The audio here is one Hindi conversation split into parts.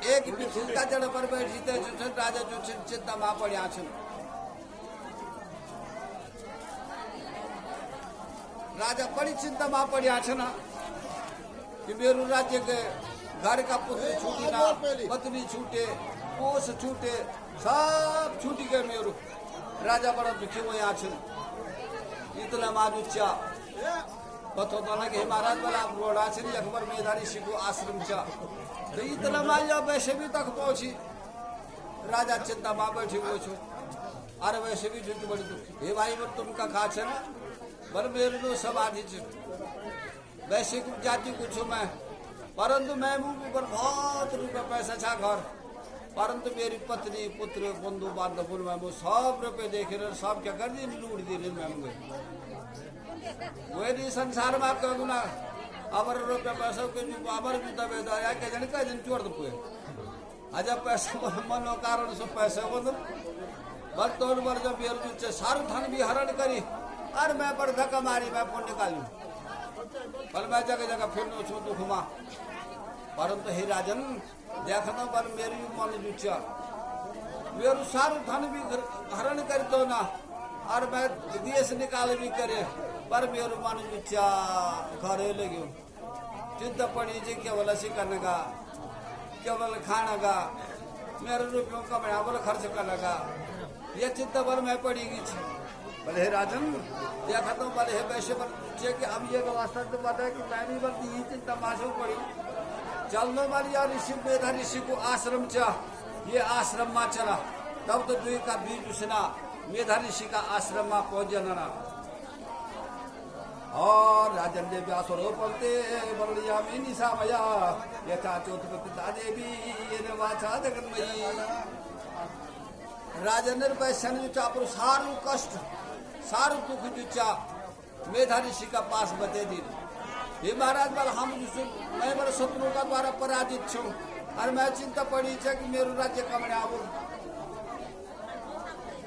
एक पिछुलका जड़ पर बैठी थे राजा जो चिंता मा पड़ा राजा बड़ी चिंता मा पड़ा कि मेरू राज्य के घर का पुत्र छूटी ना पत्नी छूटे पोस छूटे सब छूटी गए मेरू राजा बड़ा दुखी हुए इतना माजुचा पतो तो ना कि महाराज वाला रोड़ा से अकबर मेधारी शिकु आश्रम चा तो इतना माया वैसे भी तक पहुंची राजा चिंता माँ बैठी हुए छो अरे वैसे भी झूठ बड़ी दुखी हे भाई बर तुमका खा छे ना बर मेरे तो सब आधी छे वैसे कुछ जाति कुछ मैं परंतु मैं मुंह पर बहुत रुपये पैसा छा घर परंतु मेरी पत्नी पुत्र बंधु बांधव में वो सब रुपये देखे रहे सब क्या कर दी लूट दी रहे मैं वही संसार में कहूँ ना अमर रुपये पैसा के अमर भी दबे दया के जन का दिन चोर दुपे अजब पैसा मनो कारण से पैसे बंद बल तोड़ बर जब बेर से सारू थान भी हरण करी और मैं पर धक्का मारी मैं फोन निकालू पर मैं जगह जगह फिर नो छू घुमा परंतु हे राजन देखना पर मेरी मन जुचा मेरू सारू थान भी हरण कर दो ना और मैं देश निकाल भी करे पर मेरू मन जुचा घरे लगे चिंता पड़ी जी केवल ऐसी करने का केवल खाना का मेरे रुपयों का मैं बोले खर्च करने का ये चिंता पर मैं पड़ेगी बोले हे राजन देखा तो बोले हे पैसे पर कि अब ये वास्तव तो पता है कि मैं भी बल्कि ये चिंता मासूम पड़ी चलने वाली यार ऋषि मेधा ऋषि को आश्रम चा ये आश्रम में चला तब तो दुई का बीज उसना मेधा ऋषि का आश्रम में पहुंच जाना और राजन देव व्यासोपते बलिया में निशा मया यथा चौथपति देवी ये वाचा जगन्मयी राजन पैसा चापर सारू कष्ट सारू दुख जुचा मेधा ऋषि का पास बते दी हे महाराज बल हम मैं बड़े शत्रुओं का द्वारा पराजित छू और मैं चिंता पड़ी कि मेरू राज्य कमने आवू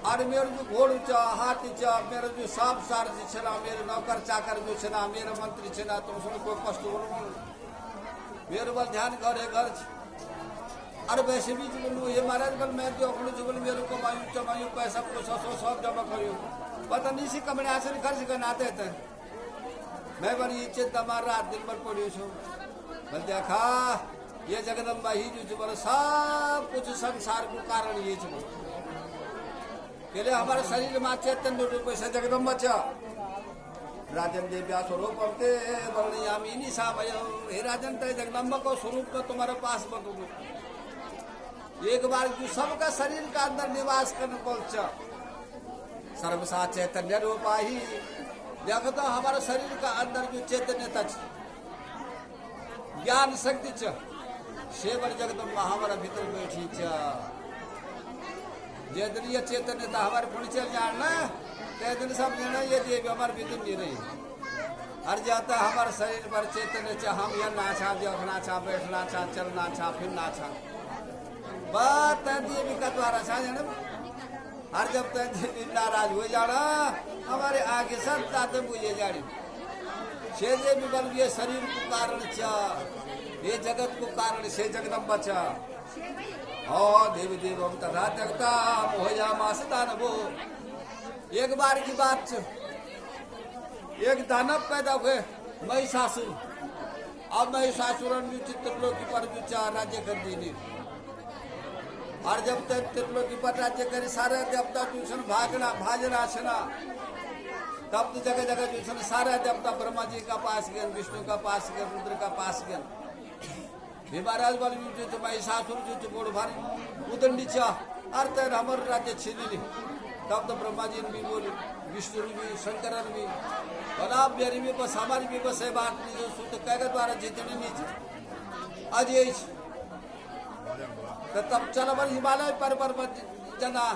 और मेरे जो घोड़ चा हाथी चा मेरे जो सांप सारथी छना मेरे नौकर चाकर जो छना मेरे मंत्री छना तो उसमें कोई कष्ट हो मेरे बल ध्यान करे घर अरे वैसे भी जीवन ये महाराज बल मैं जो अपने जीवन मेरे को मायू चमायू पैसा को सब जमा करियो पता नहीं सी कमरे आसन खर्च करना आते थे मैं बड़ी चिंता मार रात दिन भर पड़ी छू बल देखा ये जगदम्बा ही जो बोले सब कुछ संसार को कारण ये छो के लिए हमारे शरीर में चैतन्य रूप से जगदम्बा चा राजन देव व्यासोरोप बलयामी निशा हे राजन तय जगदम्बा को स्वरूप तो तुम्हारे पास बतूंगा एक बार जो सबका शरीर का अंदर निवास करने पहुंचा सर्वसा चैतन्य रूपा ही देखो तो हमारे शरीर का अंदर जो चैतन्य तक ज्ञान शक्ति च शेवर जगदम्बा हमारा भीतर बैठी चा जे दिन ये चैतन्यता हमारे पुण्य चल जाना ते दिन सब जाना ये देवी हमारे भीतर नहीं रही हर जाता हमारे शरीर पर चैतन्य चा हम यह नाचा देखना चा बैठना चा चलना चा फिरना चा बात देवी का द्वारा चा जाना हर जब तक देवी नाराज हो जाना हमारे आगे सब ताते बुझे जाड़ी छे देवी बल ये शरीर को कारण चा ये जगत को कारण से जगदम्बा चा देवी देवम तथा जगता मोहया मास दानवो एक बार की बात एक दानव पैदा हुए महिषासुर अब महिषासुर चित्रलोकी पर राज्य कर दी और जब तक त्रिलोकी पर राज्य करे सारे देवता ट्यूशन भाजना छना तब तो जगह जगह ट्यूशन सारे देवता ब्रह्मा जी का पास गए विष्णु का पास गए रुद्र का पास गए महाराज वाली जो महिषासुर जो बोड़ भारी उदंडी चा अर्थ हमर राज्य छीनी तब तो ब्रह्मा जी ने भी बोली विष्णु ने भी शंकर ने भी और आप मेरी भी बस हमारी भी बस है बात नहीं जो सुत कह द्वारा जीतने नहीं आज यही तो तब चलो बल हिमालय पर्वत जना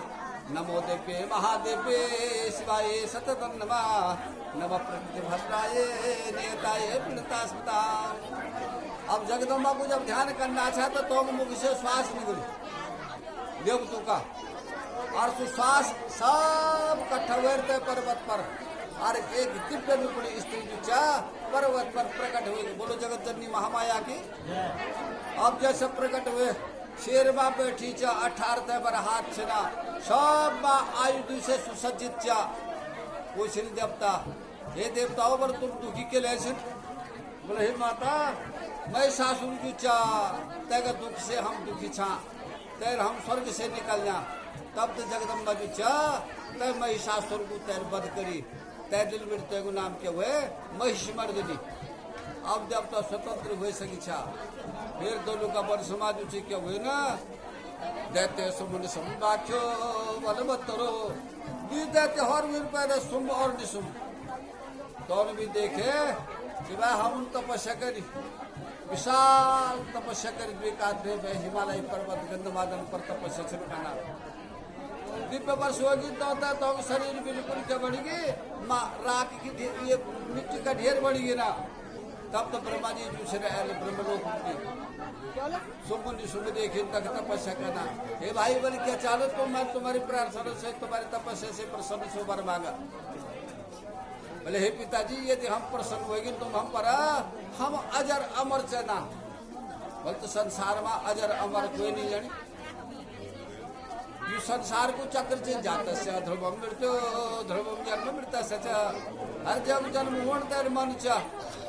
नमो देवे महादेवे शिवाय सततं नमः नम प्रकृति भद्राय नेताय प्रणतास्मता अब जगदम्बा को जब ध्यान करना चाहता तो मुख से श्वास निकले देवतों का और श्वास सब इकट्ठा हुए पर्वत पर और एक दिव्य रूपणी स्त्री जो पर्वत पर प्रकट हुए बोलो जगत जननी महामाया की अब जैसे प्रकट हुए शेर माँ बैठी चा 18 बर हाथ छना सब माँ आयुध से सुसज्जित चा पूछ देवता हे देवताओं पर तुम दुखी के ले बोले हे माता मैं सासुर की चा तेगा दुख से हम दुखी छा तैर हम स्वर्ग से निकल जा तब तो जगदम्बा जी चा तय महिषासुर को तैर बध करी तय दिल में तेगु नाम के हुए महिष मर्दनी अब जब तो स्वतंत्र हुए सकी छा फिर दोनों का वन समाज उसी क्या हुए ना देते सुमन संबाख्यो बलबत्तरो भी देते हर वीर पैदा सुम और निसुम दोनों भी देखे कि भाई हम तपस्या करी विशाल तपस्या करी हिमालय पर्वत गंधमादन पर तपस्या छिड़काना दिव्य वर्ष होगी तो शरीर बिल्कुल क्या बढ़ेगी राख की ये मिट्टी का ढेर बढ़ेगी ना तब तो ब्रह्मा जी दूसरे ब्रह्मलोक की सुम देखी तक तपस्या करना हे भाई बोले क्या चालो तो मैं तुम्हारी प्रार्थना से तुम्हारी तपस्या से प्रसन्न से वर मांगा बोले हे पिताजी यदि हम प्रसन्न होगी तुम हम पर हम अजर अमर चना बोल तो संसार में अजर अमर कोई नहीं जानी ये संसार को चक्र से जाता से ध्रुवम मृत्यु ध्रुवम जन्म मृत्यु सच हर जब जन्म होण तर मन च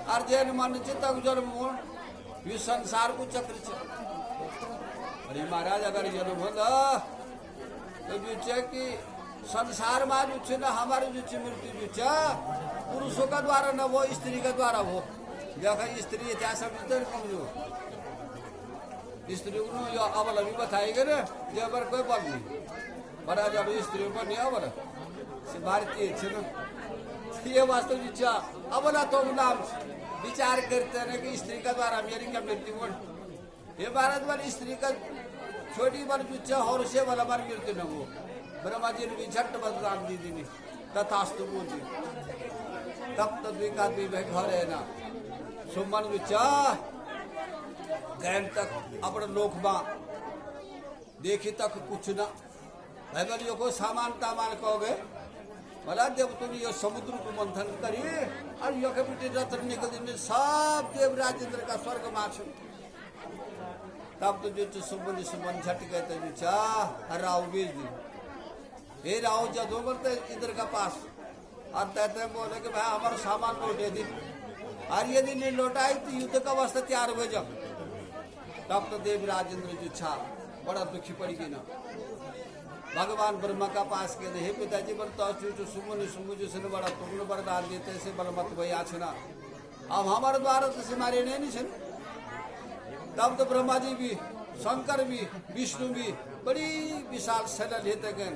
हर जन मन च तब जन्म होण ये संसार को चक्र च अरे महाराज अगर जन्म होता तो जो चे कि संसार में जो चे ना हमारे जो चे मृत्यु जो चे पुरुषों का द्वारा न वो स्त्री का द्वारा हो देखा स्त्री इतिहास स्त्री को यो अबल अभी बताएगा ना जब पर कोई बात नहीं बड़ा जब स्त्री पर नहीं अबल से भारतीय छे ना ये वास्तव इच्छा अबला तो नाम विचार करते हैं कि स्त्री का द्वारा मेरी क्या मृत्यु हो ये भारत वाली स्त्री का छोटी बार इच्छा और से वाला बार मृत्यु न हो ब्रह्मा जी ने भी झट बदलाव दी दी तथास्तु बोल दी तब तो द्विका घर है ना सुमन विचा गैन तक अपने लोक में देखी तक कुछ ना भैबलियों को सामान तामान कहोगे भला देव तुम ये समुद्र को मंथन करी और यो के बेटे रत्न निकल दिन सब देव राजेंद्र का स्वर्ग माछ तब तो जो सुमन झट गए थे बिचा राव बीज दी हे राव जदो बोलते इंद्र का पास और कहते बोले कि भाई हमारा सामान लौटे दी और यदि नहीं लौटाई तो युद्ध का वास्ते तैयार हुए जब तब तो देव राजेंद्र जी छा बड़ा दुखी पड़ी ना भगवान ब्रह्मा का पास के हे पिताजी बल तो सुमन जो से बड़ा तुमने वरदान देते से बल मत भई आछना अब हमारे द्वारा तो से मारे नहीं छन तब तो ब्रह्मा जी भी शंकर भी विष्णु भी बड़ी विशाल सेना लेते गए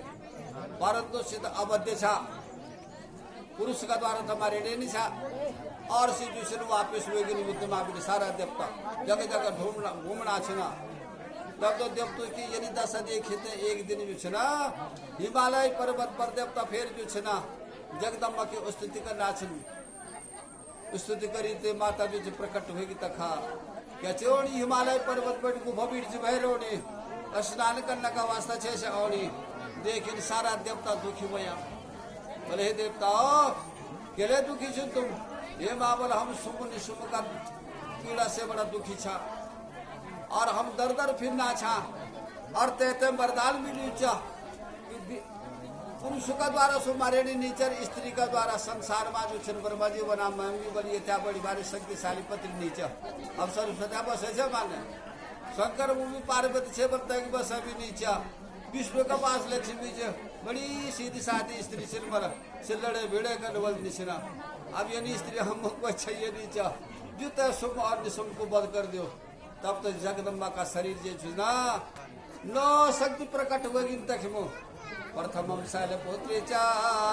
भारत तो सिद्ध अवध्य छा पुरुष का द्वारा तो मारे नहीं छा और से जो वापिस हुए युद्ध में सारा देवता जगह जगह घूमना छना तब तो देवता की यदि दशा देखे एक दिन जो छना हिमालय पर्वत पर देवता फिर जो छना जगदम्बा की स्तुति करना छन स्तुति करी ते माता जो प्रकट होगी तखा क्या चोणी हिमालय पर्वत पर गुफा बीट भैरोनी स्नान करने का वास्ता छे से औनी देखिन सारा देवता दुखी भया बोले हे देवता केले दुखी छो तुम ये मावल हम सुमुन सुम का पीड़ा से बड़ा दुखी छा और हम दर दर फिरना छा और तेते वरदान मिली चा पुरुष का द्वारा सुमारे नीचर स्त्री का द्वारा संसार में जो छन ब्रह्मा जी बना महंगी बनी त्या बड़ी भारी शक्तिशाली पत्री नीचे अब सरस्वती बस ऐसे माने शंकर भूमि पार्वती छे बरता बस अभी नीचा विष्णु का पास लक्ष्मी जी बड़ी सीधी साधी स्त्री से मर से लड़े भिड़े कर बल निशना अब ये नहीं स्त्री हमको अच्छा ये नीचा जुते सुम और निसुम को बंद कर दो तब तो जगदम्बा का शरीर जो ना नो शक्ति प्रकट होगी तक प्रथमं शैलपुत्री चा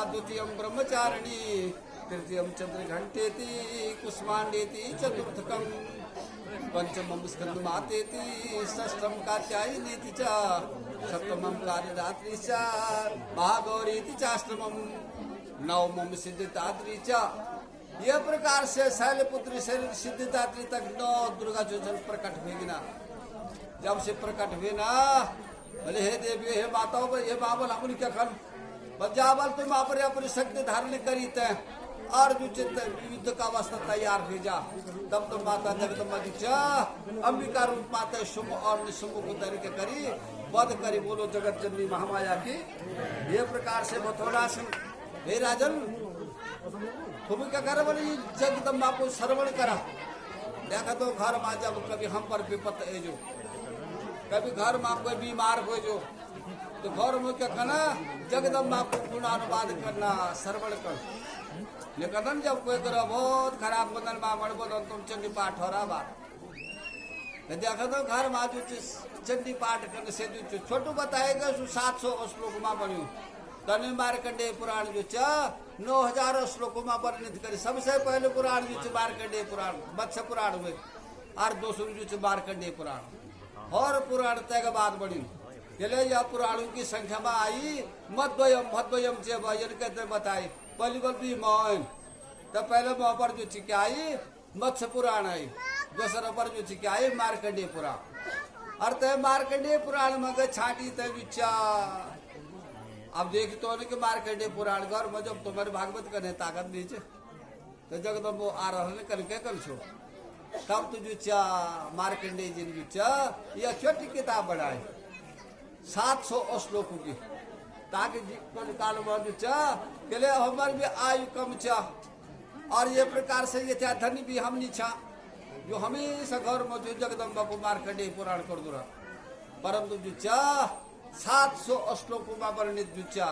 द्वितीयं ब्रह्मचारिणी तृतीयं चंद्रघंटेति कुष्मांडेति चतुर्थकं पंचमं स्कंदमातेति षष्ठं कात्यायनीति च सप्तमं कालिरात्रि च महागौरीति चाष्टमं नवमं सिद्धिदात्री च ये प्रकार से शैलपुत्री शरीर सिद्धिदात्री तक 9 दुर्गा जो प्रकट हुई ना जब से प्रकट हुए ना बोले हे देवी हे माताओं ये बाबल हम क्या कर बजावल तुम अपने अपनी शक्ति धारण करी थे और जो युद्ध का अवस्था तैयार हो जा, तब तो माता जगदम्बा जी अंबिका रूप माता शुभ और निशुभ को तरीके करी वध करी। बोलो जगत जननी महामाया की। ये प्रकार से बथोड़ा से हे राजन तुम्हें क्या करे बोले जगदम्बा को श्रवण करा। देखा तो घर में जब कभी हम पर विपत है जो, कभी घर में कोई बीमार हो जो, तो घर में क्या करना जगदम्बा को गुणानुवाद करना, श्रवण कर। लेकिन जब कोई करो बहुत खराब बदन बामण बदन तुम चंडी पाठ हो रहा बात देखा तो घर में जो चंडी पाठ करने से जो छोटू बताएगा 700 श्लोक में बनी तने मार्कंडेय पुराण जो 9000 श्लोकों में वर्णित करे। सबसे पहले पुराण जो मार्कंडेय पुराण मत्स्य पुराण में और दूसरी जो मार्कंडेय पुराण और पुराण तय के बाद बनी। चले यह पुराणों की संख्या में आई मध्वयम से कहते बताई पहली बोलती मौन तो पहले पर जो क्या आई मत्स्य पुराण आई, दूसरा पर जो क्या आई मार्कंडेय पुराण। और तय मार्कंडेय पुराण में गए छाटी तय विचार। अब देख तो कि मार्कंडेय पुराण घर में जब तुम्हारे भागवत करने ताकत नीचे तो जगदम्ब वो आ रहा करके कल छो तब तो जो मार्कंडेय जी ने यह छोटी किताब बनाई 700 श्लोकों की ताकि काल में के लिए हमारे भी आयु कम चा और ये प्रकार से ये था धनी भी हम नहीं छा जो हमेशा घर में जो जगदम्बा को मार्कंडेय पुराण कर दूरा। परंतु जो 700 श्लोकों में वर्णित जो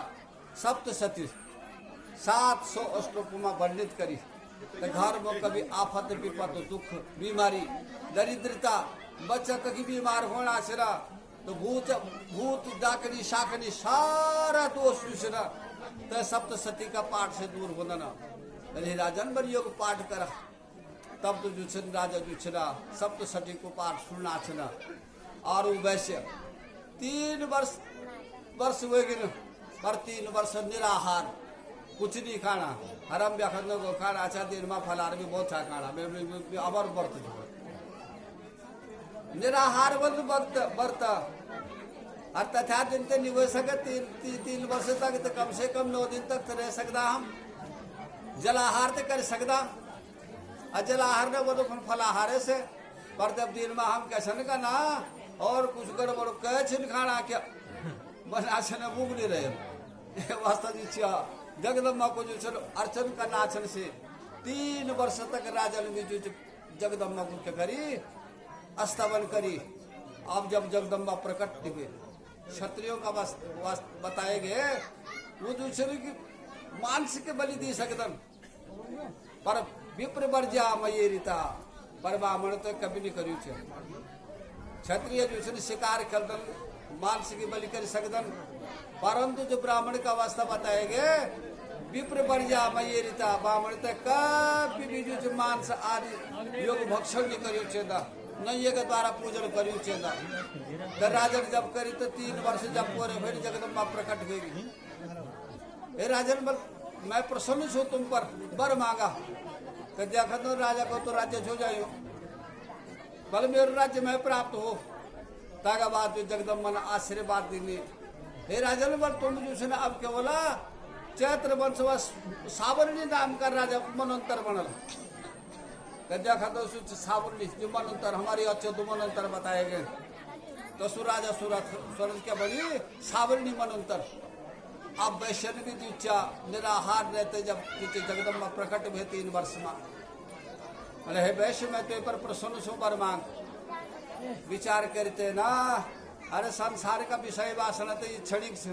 सप्तशती 700 श्लोकों में वर्णित करी तो घर में कभी आफत विपत दुख बीमारी दरिद्रता बच्चा कभी बीमार होना सिरा तो भूत डाकनी शाकनी सारा दोष विसरा तो सप्तशती का पाठ से दूर होना ना। अरे राजन बर योग पाठ करा तब तो जो राजा जो छना सप्तशती को पाठ सुनना छना। और वैसे 3 वर्ष हुए पर 3 वर्ष निराहार कुछ नहीं खाना हरम व्याखन को खाना अच्छा दिन में फलार भी बहुत अच्छा खाना अमर व्रत निराहार व्रत और तथा दिन ते निभो सके 3 वर्ष तक तो कम से कम 9 दिन तक तो रह सकता हम। जलाहार तो कर सकता और जलाहार ने वो तो फलाहारे से पर जब दिन में हम कैसे का ना और कुछ गड़बड़ कह छिन खाना क्या बना से न भूख नहीं रहे वास्ता जी जगदम्बा को जो अर्चन करना से 3 वर्ष तक राजा ने जो जगदम्बा को क्या करी स्तवन करी। अब जब जगदम्बा प्रकट हुए क्षत्रियों का बताए गए वो दूसरे की मानसिक बलि दी सकदन पर विप्र वर्जा मये रीता पर ब्राह्मण तो कभी नहीं करी थे। क्षत्रिय जो शिकार करदन मानसिक बलि कर सकदन परंतु जो ब्राह्मण का अवस्था बताए गए विप्र वर्जा मये रीता ब्राह्मण तो कभी भी जो मांस आदि योग भक्षण नहीं करी चेदा नैये के द्वारा पूजन करी चेदा। तो राजन जब करी तो 3 वर्ष जब पूरे फिर जगदम्बा प्रकट हुई। हे राजन मैं प्रसन्न छू तुम पर बर मांगा तो देखा तो राजा को तो राज्य हो जाए बल मेरे राज्य में प्राप्त हो तागा बाद जो जगदम्बा ने आशीर्वाद देने। हे राजन बल तुम जो अब क्या बोला चैत्र वंश सावरणी नाम का राजा मनंतर बनल तो देखा तो सावरणी जो मनंतर हमारी अच्छे दो मनंतर बताए गए तो सुराजा सूरज क्या बनी सावरणी मनंतर। अब वैश्यन भी जो निराहार रहते जब जगदम्बा प्रकट हुए 3 वर्ष में अरे हे वैश्य में तो पर प्रसन्न सो पर मांग विचार करते ना अरे संसार का विषय वासना तो क्षणिक से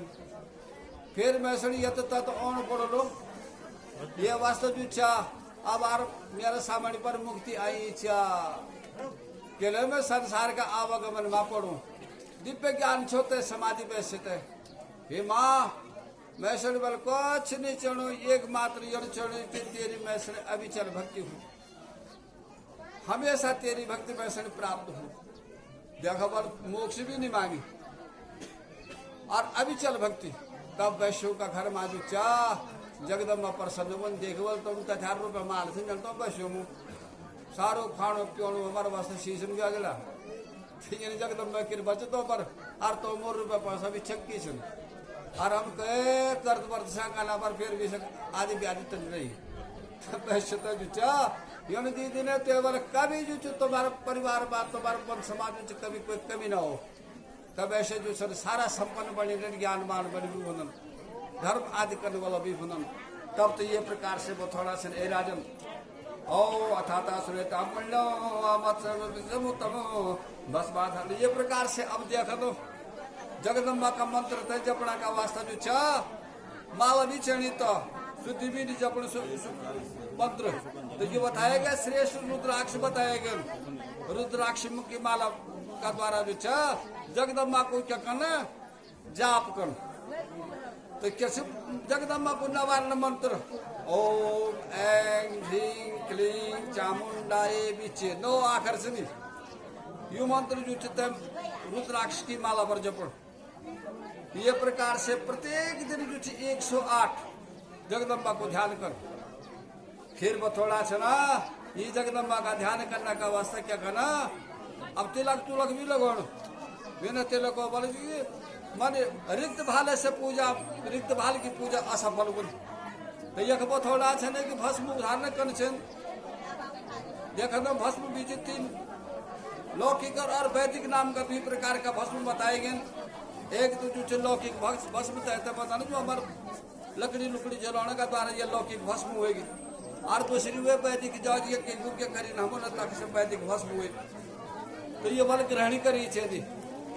फिर मैं सुनी यत तत् ओण पढ़ो लो ये वास्तव जो अब आर मेरे सामने पर मुक्ति आई केले में संसार का आवागमन में पढ़ू दिव्य ज्ञान छोते समाधि बैठते हे माँ मैं बल कुछ नहीं चढ़ू एकमात्र यण चढ़ू तेरी मैं अविचल भक्ति हूँ हमेशा तेरी भक्ति मैं प्राप्त हूँ। देखो बल मोक्ष भी नहीं मांगी और अविचल भक्ति तब वैश्यों का घर माजू जगदम्बा प्रसन्न मन देखवल तुम तथार रूप माल से जलता वैश्यों में सारो खाणो पियोणो हमारे वास्ते शीशन भी अगला जगदम्बा के बचतों पर और तो मोर रूपये पैसा भी छक्की सुन और हम कहे कर्ज वर्ष पर फिर भी आदि ब्याज तक रही वैसे तो जो चा यौन दीदी ने तो बार कभी जो तुम्हारा परिवार बात तुम्हारा वन समाज में कभी कोई कमी ना हो, तब ऐसे जो सर सारा संपन्न बने ज्ञानवान बने भी बनन, धर्म आदि करने वाला भी बनन। तब तो ये प्रकार से वो थोड़ा सा ए राजन ओ अथाता सुरेता मंडो बस बात है। ये प्रकार से अब देखा तो जगदम्बा का मंत्र थे जपना का वास्ता जो चा माला भी चढ़ित शुद्धि भी नहीं जपण मंत्र तो ये बताया गया श्रेष्ठ रुद्राक्ष बताया गया। रुद्राक्ष की माला का द्वारा जो चा जगदम्बा को क्या करना जाप कर तो कैसे जगदम्बा को नवारण मंत्र ओम ऐं ह्रीं क्लीं चामुंडाय बीचे नो आखिर से नहीं यू मंत्र जो चित्त रुद्राक्ष की माला पर जपण। ये प्रकार से प्रत्येक दिन जो 108 जगदम्बा को ध्यान कर। फिर वो थोड़ा सा ना ये जगदम्बा का ध्यान करने का वास्ता क्या करना अब तिलक तुलक भी लगोण बिना तिलक को बोले माने रिक्त भाल से पूजा रिक्त भाल की पूजा असफल गुण तो यह वो थोड़ा सा नहीं कि भस्म धारण कर देखा तो भस्म बीज 3 लौकिक और वैदिक नाम का 2 प्रकार का भस्म बताए गए। एक तो जो लौकिक भस्म तहत बताना जो हमारे लकड़ी लुकड़ी जलाने का द्वारा ये लौकिक भस्म हुएगी और दूसरी वे वैदिक जागिए के गुग्य करी नामो न तक से वैदिक भस्म हुए तो ये वाले ग्रहणी करी छे दी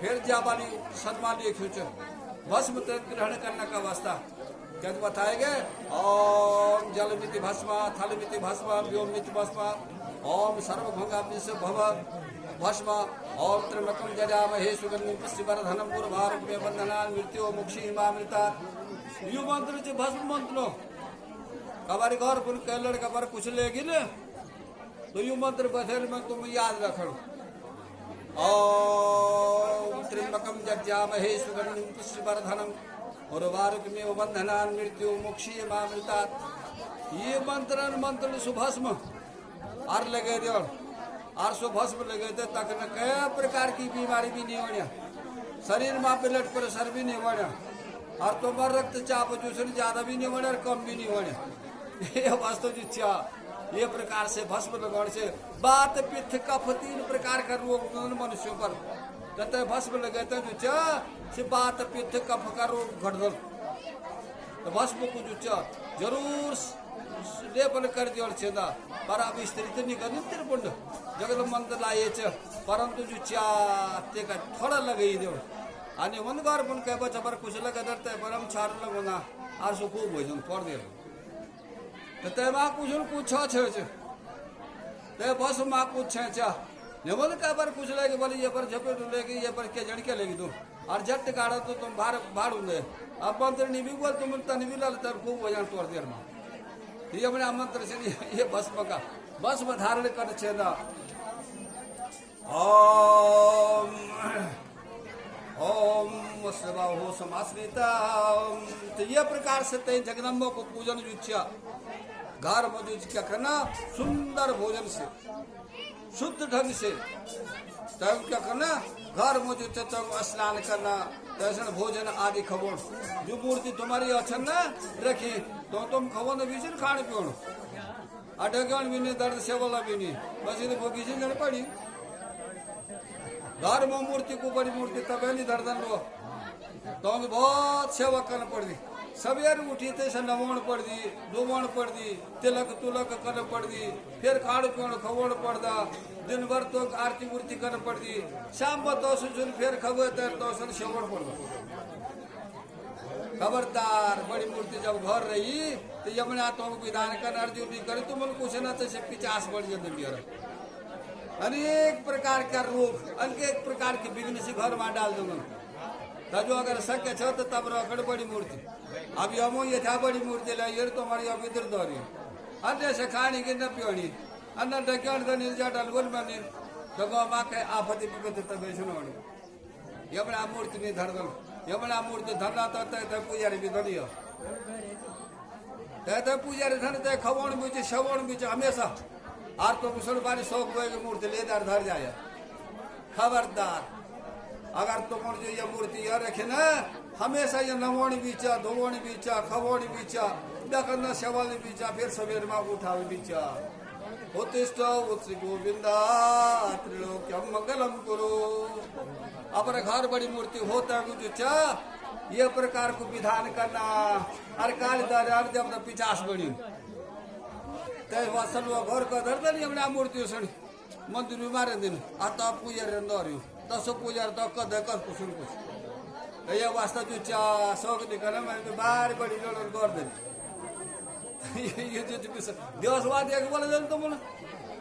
फिर जा वाली सदमान लिए फ्यूचर भस्म ग्रहण करने का वास्ता क्या बताए गए ओम जलमिति भस्म थलमिति भस्म व्योमिति भस्म ओम सर्वभंगा भव भस्म ओम त्र्यंबकम जजामहे सुगंधिं पुष्टिवर्धनम पूर्वारुकमे बंधनान् मृत्यु मुक्षीमामृता यू मंत्र जो भस्म मंत्र कबारी घर पुन कैलड़ कबार कुछ लेगी न तो यू मंत्र बथेल में तुम याद रखो ओम त्र्यंबकम जजामहे सुगंधिं पुष्टिवर्धनम पूर्वारुकमे बंधनान् मृत्यु मुक्षीमामृता। ये मंत्र सुभस्म और लगे दे और सुभस्म लगे थे तक न कई प्रकार की बीमारी भी नहीं होनी शरीर में ब्लड प्रेशर भी नहीं होना और तुम्हारा रक्तचाप जो ज्यादा भी नहीं होने और कम भी नहीं होने ये वास्तव इच्छा। ये प्रकार से भस्म लगाने से बात पित्त कफ 3 प्रकार का रोग मनुष्यों पर कहते भस्म लगे थे जो से बात पित्त कफ का रोग घट गल तो भस्म को जो जरूर लेपन कर दिया छेदा पर अब स्त्री तो नहीं करनी त्रिपुंड जगद मंत्र लाए परंतु जो ते का थोड़ा लगे ही दो आणि मन बार पण काय बचा बर कुशल गदरते परम छार लगोना आर सो खूब भोजन कर दे तो ते मा कुशल कुछ छे ते बस मा कुछ छे ने बोल का बार कुशल के बोले ये पर झपे तो लेगी ये पर के जण के लेगी तू और जट गाड़ा तो तुम बाहर भाड़ू दे अब मंत्र नहीं भी बोल तुम तनी भी लाल तर खूब भोजन तोड़ देर मा ये अपने मंत्र से ये भस्म धारण कर छेदा ओम ओम स्वाहो समाश्रिता। तो ये प्रकार से ते जगदम्बा को पूजन इच्छा घर में जो क्या करना सुंदर भोजन से शुद्ध ढंग से तब क्या करना घर में जो स्नान करना तैसे भोजन आदि खबो जो मूर्ति तुम्हारी अच्छा ना रखी तो तुम खबो न बीच खाने पीण अटकण भी नहीं दर्द सेवला भी नहीं बस ये भोगी से जड़ पड़ी घर में मूर्ति को बड़ी मूर्ति तबेली दर्दन लो तो हमें बहुत सेवा करना पड़ दी सवेर उठी थे से नवण पड़ दी धोवण पड़ दी तिलक तुलक करना पड़ दी फिर खाड़ पीण खवण पड़ दा दिन भर तो आरती मूर्ति करना पड़ दी शाम तो सुन फिर खबे तो सेवण पड़ दा। खबरदार बड़ी मूर्ति जब घर रही तो यमुना तो विधान कर अर्जुन भी करे तुम कुछ न तो 50 बढ़ जाते अनेक प्रकार का रोग अनेक प्रकार के विघ्न से घर में डाल दूंगा तजो अगर शक्य छो तो तब रखड़ बड़ी मूर्ति अब यमो ये था बड़ी मूर्ति लाइए तो हमारी अब इधर दौरी अन्य से खानी की न पियोनी अन्य डक्यों तो निर्जा डलगुल बनी तो गौ माँ के आपत्ति विपत्ति तब सुनोनी यमुना मूर्ति नहीं धर दो यमुना मूर्ति धरना तो पूजारी भी धनियो पूजारी धन ते खवण बीच शवण बीच हमेशा आर तो मुसलमानी शौक की मूर्ति लेदार धर जाए। खबरदार अगर तुम जो ये मूर्ति ये रखे ना हमेशा ये नवाणी बीचा धोवाणी बीचा खवाणी बीचा डकन सेवाली बीचा फिर सवेर में उठावे बीचा उत्तिष्ठ श्री गोविंदा त्रिलोक्यम मंगलम कुरु। अपने घर बड़ी मूर्ति होता है जो ये प्रकार को विधान करना अरे कालीदार जब पिचास बड़ी ते वसन वो घर का धरता नहीं अपने मूर्ति सुन मंदिर में मारे दिन आता पूजा रेंदोरियो दसो पूजा तो कद कर कुछ ये वास्ता जो चा शौक निकला मैं बार बड़ी लोग कर दे ये जो दिवसवाद एक बोले जन तो बोला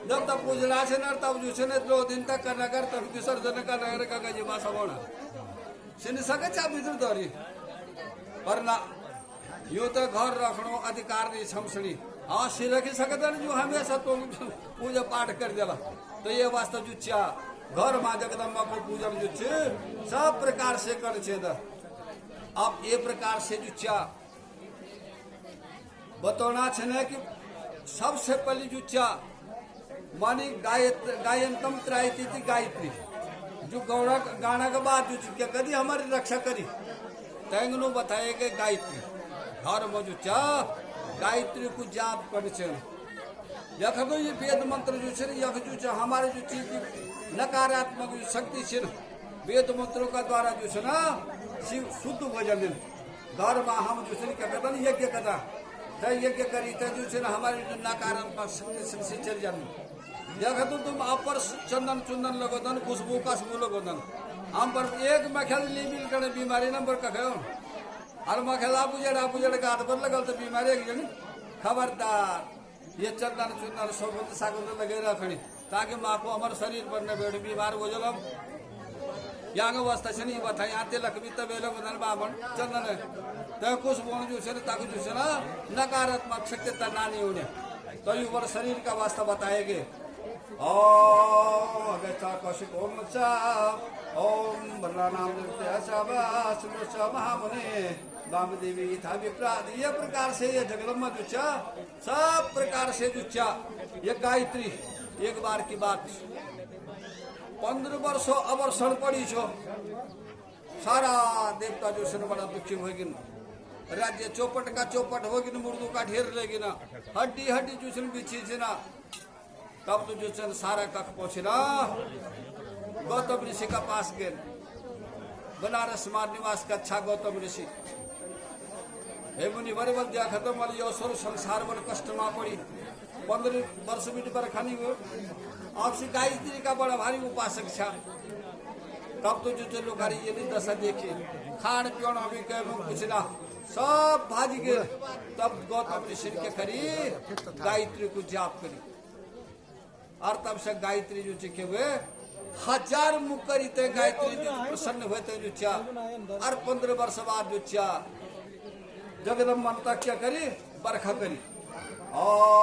जब तक पूजना से न तब जो से 2 दिन तक करना कर तब विसर्जन करना कर का जी भाषा बोला सिन सके चा भीतर दौरी पर ना यो तो घर रखनो अधिकार नहीं समसनी हाँ सिर रखी सकता जो हमेशा तो पूजा पाठ कर दिला तो ये वास्ता जो चा घर माँ जगदम्बा को पूजन जो छे सब प्रकार से कर छे द अब ये प्रकार से जो चा बतौना छे न कि सबसे पहले जो चा मानी गायंतम त्रायती थी गायत्री जो गाना के बाद जो क्या कदी हमारी रक्षा करी तैंगनो बताए कि गायत्री घर में जो चा गायत्री को जाप कर छे यख तो ये वेद मंत्र जो छे यख जो हमारे जो चीज नकारात्मक जो शक्ति छे वेद मंत्रों का द्वारा जो छे ना शिव शुद्ध भजन घर में हम जो छे क्या करता यज्ञ करता तो यज्ञ करी तो जो छे ना हमारी जो नकारात्मक शक्ति से चल जाती यख तो तुम अपर चंदन चुंदन लगोदन खुशबू कशबू लगोदन हम पर एक मखेल ली मिल कर बीमारी नंबर का खाओ और मखेल आपुजड़ का हाथ पर लगल तो बीमारी एक जनी खबरदार ये चंदन चुंदन सोबत सागुन लगे रखनी ताकि माँ को हमारे शरीर पर न बैठ बीमार हो जलम यहाँ वास्ता से नहीं बताए आते लक्ष्मी तब बदन बाबन चंदन है तो कुछ बोन जो है ताकि जो है ना नकारात्मक शक्ति तना नहीं होने तो ये वर शरीर का वास्ता बताएंगे ओम अगस्ता कौशिक ओम चा ओम बल्ला नाम महामुने वामदेवी था विप्राद ये प्रकार से ये जगदम्बा जुच्चा सब प्रकार से जुच्चा ये गायत्री एक बार की बात 15 वर्षों अवर्षण पड़ी छो सारा देवता जो से बड़ा दुखी होगी राज्य चौपट का चौपट होगी न मुर्दू का ढेर लेगी ना हड्डी हड्डी जो बिछी थी ना तब तो जो सारा कख पहुंचे ना गौतम ऋषि का पास गए बनारस मार निवास का अच्छा गौतम ऋषि हे मुनि बड़े बल दिया खत्म वाली असुर संसार बड़ कष्ट में पड़ी 15 वर्ष बीत पर खानी हुए आपसी गायत्री का बड़ा भारी उपासक था तब तो जो लोग ये नहीं दशा देखे खान पियोन अभी कह कुछ ना सब भाजी गए तब गौतम ऋषि के करी गायत्री को जाप करी और तब से गायत्री जो चिखे हुए 1000 मुख करी थे गायत्री जो प्रसन्न हुए थे जो चा और 15 वर्ष बाद जो चा जगदम्बा तक क्या करी बरखा करी और